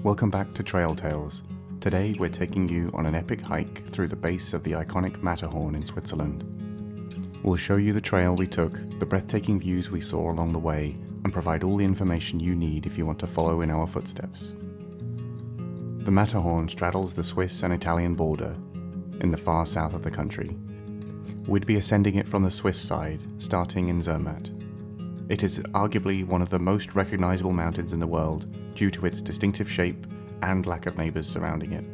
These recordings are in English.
Welcome back to Trail Tales. Today we're taking you on an epic hike through the base of the iconic Matterhorn in Switzerland. We'll show you the trail we took, the breathtaking views we saw along the way, and provide all the information you need if you want to follow in our footsteps. The Matterhorn straddles the Swiss and Italian border in the far south of the country. We'd be ascending it from the Swiss side, starting in Zermatt. It is arguably one of the most recognizable mountains in the world due to its distinctive shape and lack of neighbors surrounding it.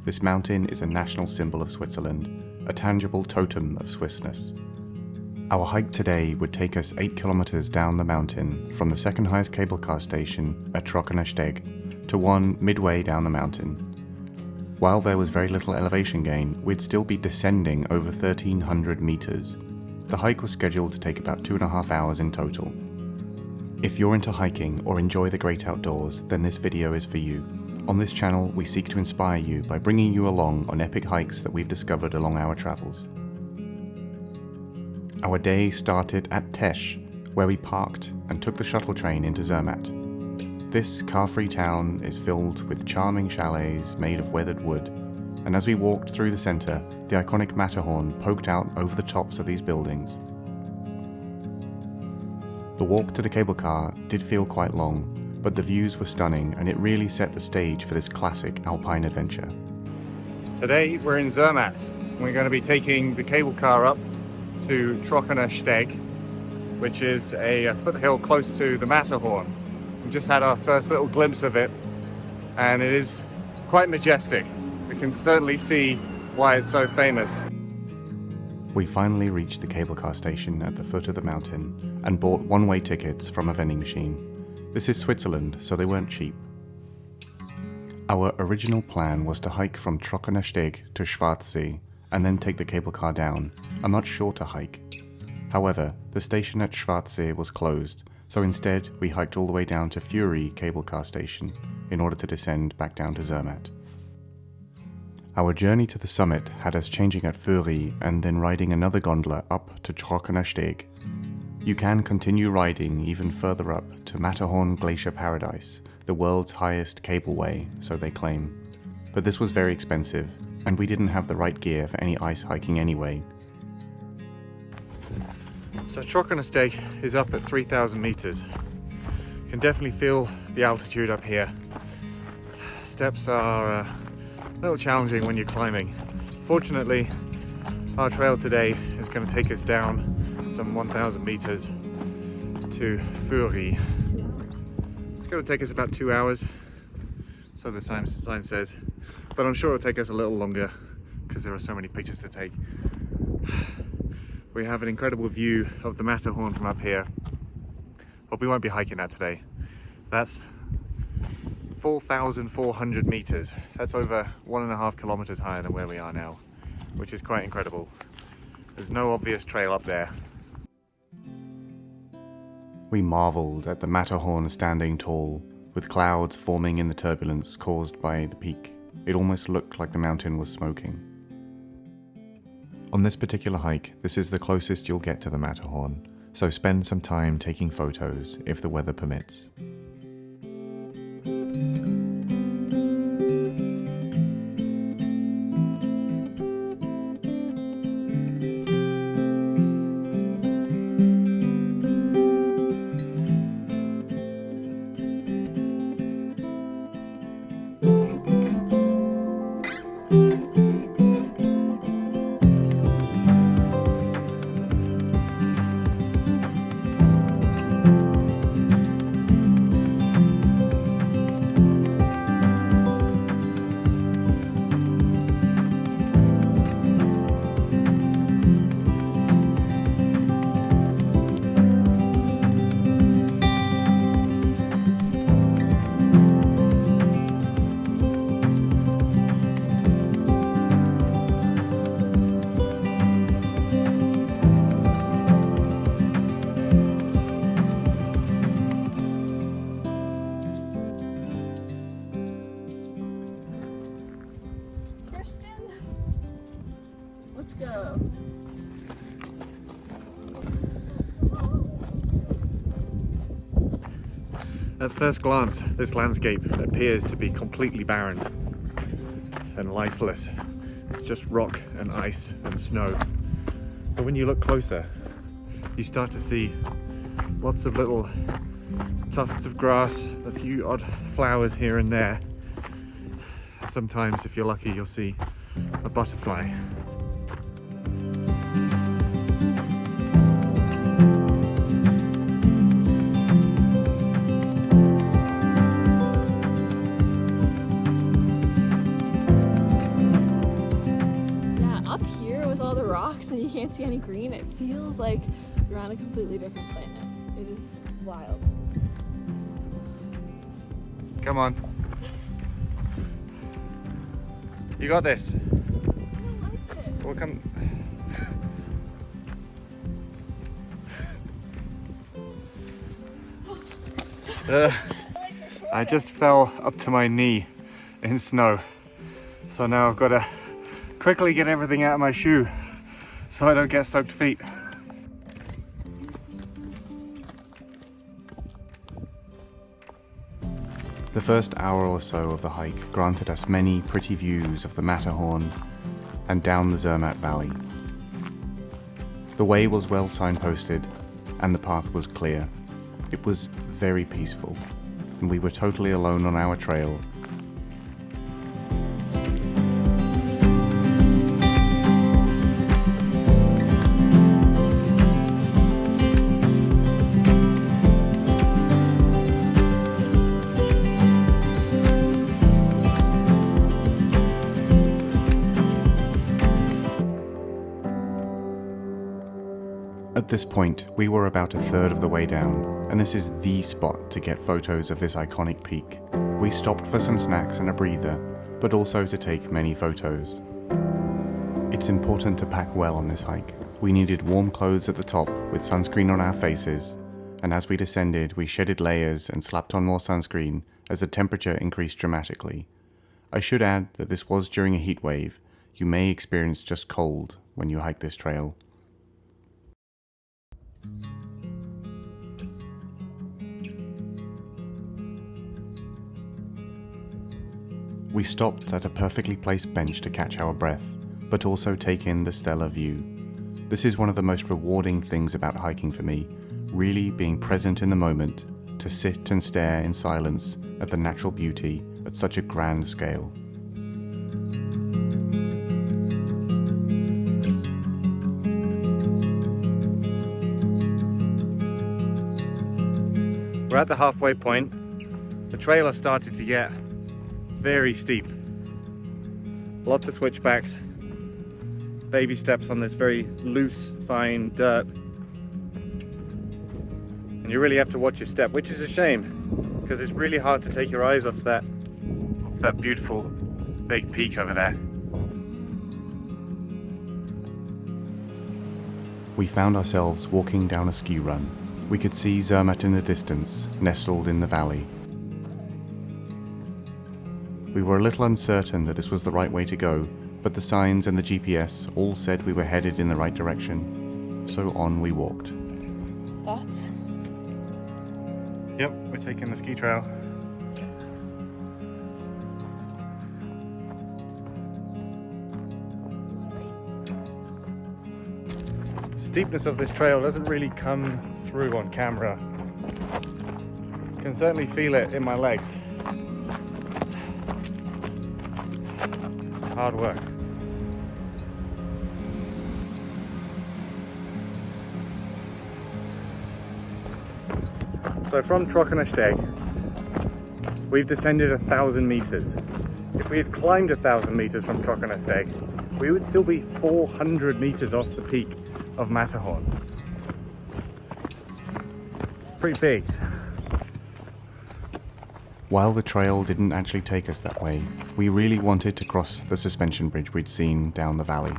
This mountain is a national symbol of Switzerland, a tangible totem of Swissness. Our hike today would take us 8 kilometers down the mountain from the second highest cable car station at Trockener Steg to one midway down the mountain. While there was very little elevation gain, we'd still be descending over 1,300 meters. The hike was scheduled to take about 2.5 hours in total. If you're into hiking or enjoy the great outdoors, then this video is for you. On this channel, we seek to inspire you by bringing you along on epic hikes that we've discovered along our travels. Our day started at Tesch, where we parked and took the shuttle train into Zermatt. This car-free town is filled with charming chalets made of weathered wood, and as we walked through the center, the iconic Matterhorn poked out over the tops of these buildings. The walk to the cable car did feel quite long, but the views were stunning and it really set the stage for this classic alpine adventure. Today we're in Zermatt. We're going to be taking the cable car up to Trockener Steg, which is a foothill close to the Matterhorn. We just had our first little glimpse of it and it is quite majestic. We can certainly see why it's so famous. We finally reached the cable car station at the foot of the mountain and bought one-way tickets from a vending machine. This is Switzerland, so they weren't cheap. Our original plan was to hike from Trockener Steg to Schwarzsee and then take the cable car down, a much shorter hike. However, the station at Schwarzsee was closed, so instead we hiked all the way down to Furi cable car station in order to descend back down to Zermatt. Our journey to the summit had us changing at Furi and then riding another gondola up to Trockener Steg. You can continue riding even further up to Matterhorn Glacier Paradise, the world's highest cableway, so they claim. But this was very expensive, and we didn't have the right gear for any ice hiking anyway. So Trockener Steg is up at 3,000 meters. You can definitely feel the altitude up here. Steps are a little challenging when you're climbing. Fortunately, our trail today is going to take us down some 1,000 meters to Furi. It's going to take us about 2 hours, so the sign says, but I'm sure it'll take us a little longer because there are so many pictures to take. We have an incredible view of the Matterhorn from up here, but we won't be hiking that today. That's 4,400 meters. That's over 1.5 kilometers higher than where we are now, which is quite incredible. There's no obvious trail up there. We marveled at the Matterhorn standing tall, with clouds forming in the turbulence caused by the peak. It almost looked like the mountain was smoking. On this particular hike, this is the closest you'll get to the Matterhorn, so spend some time taking photos if the weather permits. Let's go. At first glance, this landscape appears to be completely barren and lifeless. It's just rock and ice and snow. But when you look closer, you start to see lots of little tufts of grass, a few odd flowers here and there. Sometimes, if you're lucky, you'll see a butterfly. Up here with all the rocks and you can't see any green, it feels like you're on a completely different planet. It is wild. Come on. You got this. I don't like it. We'll come. I just fell up to my knee in snow. So now I've got to quickly get everything out of my shoe so I don't get soaked feet. The first hour or so of the hike granted us many pretty views of the Matterhorn and down the Zermatt valley. The way was well signposted and the path was clear. It was very peaceful and we were totally alone on our trail. At this point, we were about a third of the way down, and this is the spot to get photos of this iconic peak. We stopped for some snacks and a breather, but also to take many photos. It's important to pack well on this hike. We needed warm clothes at the top with sunscreen on our faces, and as we descended, we shedded layers and slapped on more sunscreen as the temperature increased dramatically. I should add that this was during a heat wave. You may experience just cold when you hike this trail. We stopped at a perfectly placed bench to catch our breath, but also take in the stellar view. This is one of the most rewarding things about hiking for me, really being present in the moment, to sit and stare in silence at the natural beauty at such a grand scale. We're at the halfway point. The trail has started to get very steep. Lots of switchbacks, baby steps on this very loose, fine dirt. And you really have to watch your step, which is a shame, because it's really hard to take your eyes off that beautiful big peak over there. We found ourselves walking down a ski run. We could see Zermatt in the distance, nestled in the valley. We were a little uncertain that this was the right way to go, but the signs and the GPS all said we were headed in the right direction, so on we walked. Thoughts? Yep, we're taking the ski trail. The steepness of this trail doesn't really come through on camera. I can certainly feel it in my legs. It's hard work. So from Trockener Steg, we've descended 1,000 meters. If we had climbed 1,000 meters from Trockener Steg, we would still be 400 meters off the peak of Matterhorn. It's pretty big. While the trail didn't actually take us that way, we really wanted to cross the suspension bridge we'd seen down the valley.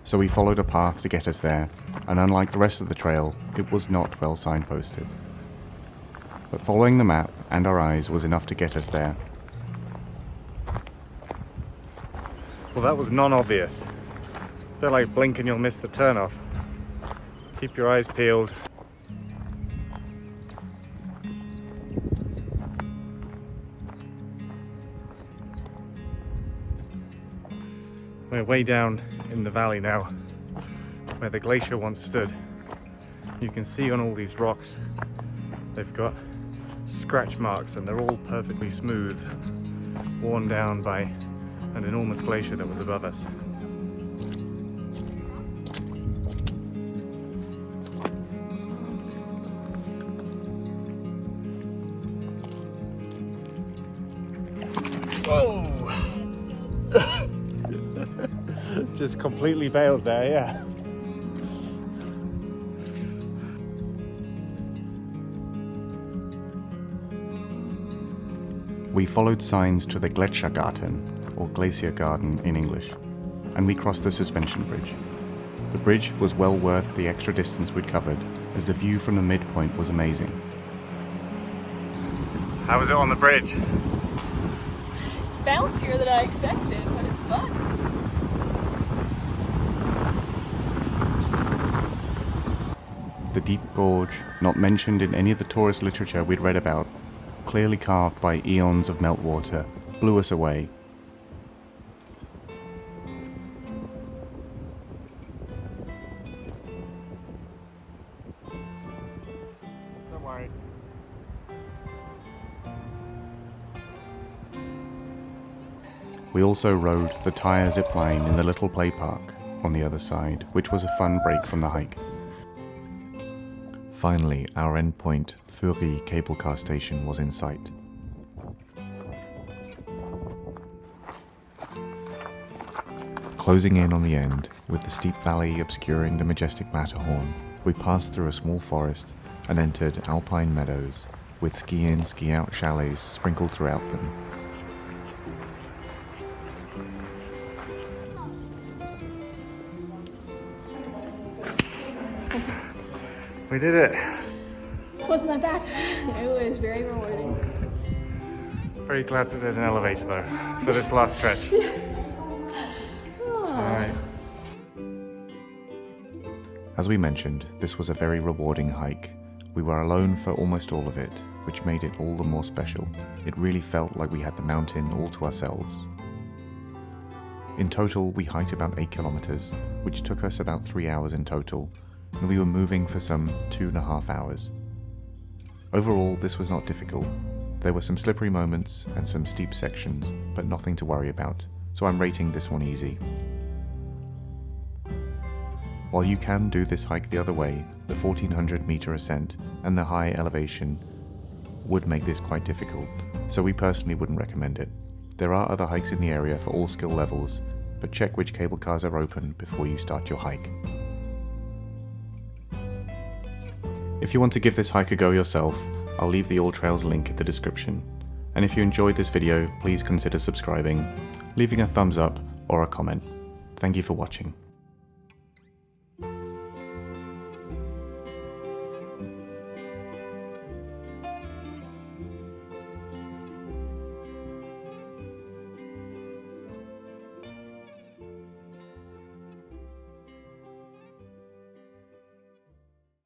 So we followed a path to get us there, and unlike the rest of the trail, it was not well signposted. But following the map and our eyes was enough to get us there. Well, that was non-obvious. I feel like blink and you'll miss the turnoff. Keep your eyes peeled. We're way down in the valley now, where the glacier once stood. You can see on all these rocks, they've got scratch marks and they're all perfectly smooth, worn down by an enormous glacier that was above us. Whoa! Just completely failed there, yeah. We followed signs to the Gletschergarten, or Glacier Garden in English, and we crossed the suspension bridge. The bridge was well worth the extra distance we'd covered, as the view from the midpoint was amazing. How was it on the bridge? It's bouncier than I expected, but it's fun. The deep gorge, not mentioned in any of the tourist literature we'd read about, clearly carved by eons of meltwater, blew us away. Don't worry. We also rode the tire zip line in the little play park on the other side, which was a fun break from the hike. Finally, our endpoint, Furi cable car station, was in sight. Closing in on the end, with the steep valley obscuring the majestic Matterhorn, we passed through a small forest and entered alpine meadows, with ski-in, ski-out chalets sprinkled throughout them. We did it! Wasn't that bad. It was very rewarding. Very glad that there's an elevator though, for this last stretch. Alright. As we mentioned, this was a very rewarding hike. We were alone for almost all of it, which made it all the more special. It really felt like we had the mountain all to ourselves. In total, we hiked about 8 kilometers, which took us about 3 hours in total, and we were moving for some 2.5 hours. Overall, this was not difficult. There were some slippery moments and some steep sections, but nothing to worry about, so I'm rating this one easy. While you can do this hike the other way, the 1400 meter ascent and the high elevation would make this quite difficult, so we personally wouldn't recommend it. There are other hikes in the area for all skill levels, but check which cable cars are open before you start your hike. If you want to give this hike a go yourself, I'll leave the AllTrails link in the description. And if you enjoyed this video, please consider subscribing, leaving a thumbs up or a comment. Thank you for watching.